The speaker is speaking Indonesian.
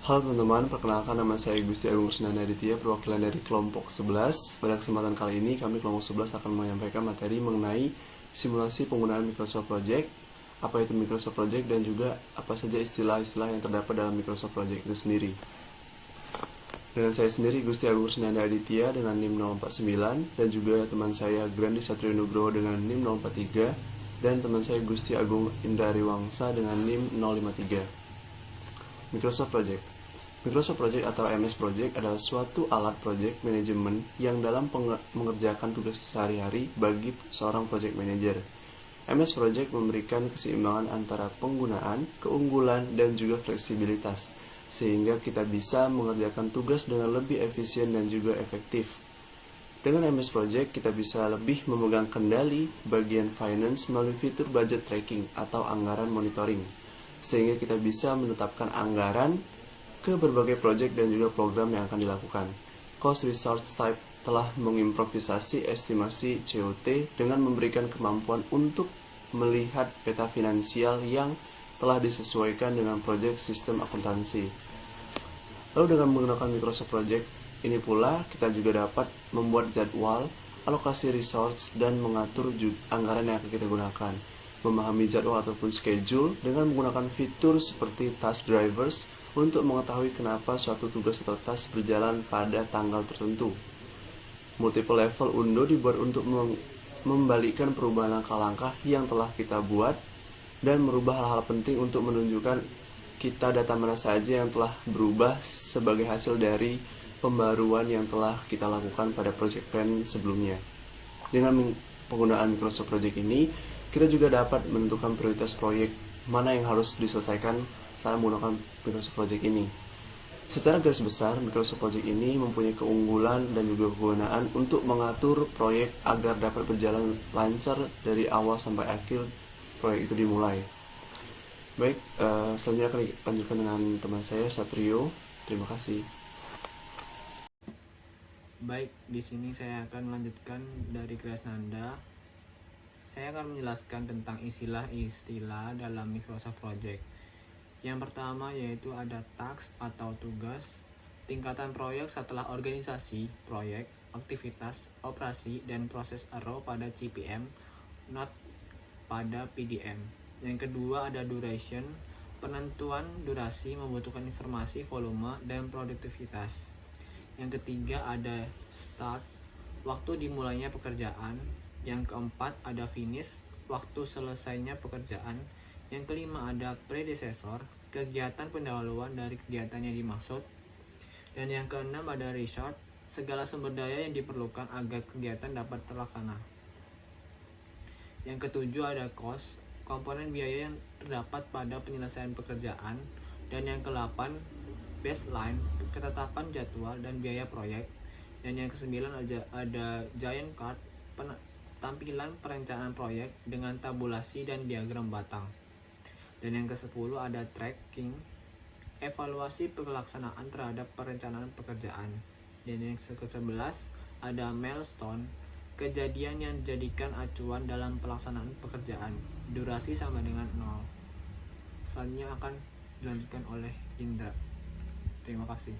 Halo teman-teman, perkenalkan nama saya Gusti Agung Rusnanda Aditya, perwakilan dari kelompok 11. Pada kesempatan kali ini, kami kelompok 11 akan menyampaikan materi mengenai simulasi penggunaan Microsoft Project, apa itu Microsoft Project, dan juga apa saja istilah-istilah yang terdapat dalam Microsoft Project itu sendiri. Dengan saya sendiri, Gusti Agung Rusnanda Aditya dengan NIM 049, dan juga teman saya Grandi Satrio Nugroho dengan NIM 043, dan teman saya Gusti Agung Indari Wangsa dengan NIM 053. Microsoft Project. Microsoft Project atau MS Project adalah suatu alat project management yang dalam mengerjakan tugas sehari-hari bagi seorang project manager. MS Project memberikan keseimbangan antara penggunaan, keunggulan, dan juga fleksibilitas, sehingga kita bisa mengerjakan tugas dengan lebih efisien dan juga efektif. Dengan MS Project, kita bisa lebih memegang kendali bagian finance melalui fitur budget tracking atau anggaran monitoring, sehingga kita bisa menetapkan anggaran ke berbagai project dan juga program yang akan dilakukan. Cost Resource Type telah mengimprovisasi estimasi COT dengan memberikan kemampuan untuk melihat peta finansial yang telah disesuaikan dengan project sistem akuntansi. Lalu dengan menggunakan Microsoft Project ini pula kita juga dapat membuat jadwal, alokasi resource, dan mengatur anggaran yang akan kita gunakan. Memahami jadwal ataupun schedule dengan menggunakan fitur seperti task drivers untuk mengetahui kenapa suatu tugas atau task berjalan pada tanggal tertentu. Multiple level undo dibuat untuk membalikkan perubahan langkah-langkah yang telah kita buat dan merubah hal-hal penting untuk menunjukkan kita data mana saja yang telah berubah sebagai hasil dari pembaruan yang telah kita lakukan pada project plan sebelumnya. Dengan penggunaan Microsoft Project ini, kita juga dapat menentukan prioritas proyek mana yang harus diselesaikan saat menggunakan Microsoft Project ini. Secara garis besar, Microsoft Project ini mempunyai keunggulan dan juga kegunaan untuk mengatur proyek agar dapat berjalan lancar dari awal sampai akhir proyek itu dimulai. Baik, selanjutnya akan dilanjutkan dengan teman saya Satrio. Terima kasih. Baik, di sini saya akan melanjutkan dari Krisnanda. Saya akan menjelaskan tentang istilah-istilah dalam Microsoft Project. Yang pertama yaitu ada task atau tugas, tingkatan proyek setelah organisasi, proyek, aktivitas, operasi, dan proses arrow pada CPM, not pada PDM. Yang kedua ada duration, penentuan durasi membutuhkan informasi, volume, dan produktivitas. Yang ketiga ada start, waktu dimulainya pekerjaan. Yang keempat ada finish, waktu selesainya pekerjaan. Yang kelima ada predecessor, kegiatan pendahuluan dari kegiatan yang dimaksud. Dan yang keenam ada result, segala sumber daya yang diperlukan agar kegiatan dapat terlaksana. Yang ketujuh ada cost, komponen biaya yang terdapat pada penyelesaian pekerjaan. Dan yang ke-8 baseline, ketetapan jadwal dan biaya proyek. Dan yang ke-9 ada giant card, tampilan perencanaan proyek dengan tabulasi dan diagram batang. Dan yang ke-10 ada tracking, evaluasi pelaksanaan terhadap perencanaan pekerjaan. Dan yang ke-11 ada milestone, kejadian yang dijadikan acuan dalam pelaksanaan pekerjaan. Durasi sama dengan 0. Selanjutnya akan dilanjutkan oleh Indra. Terima kasih.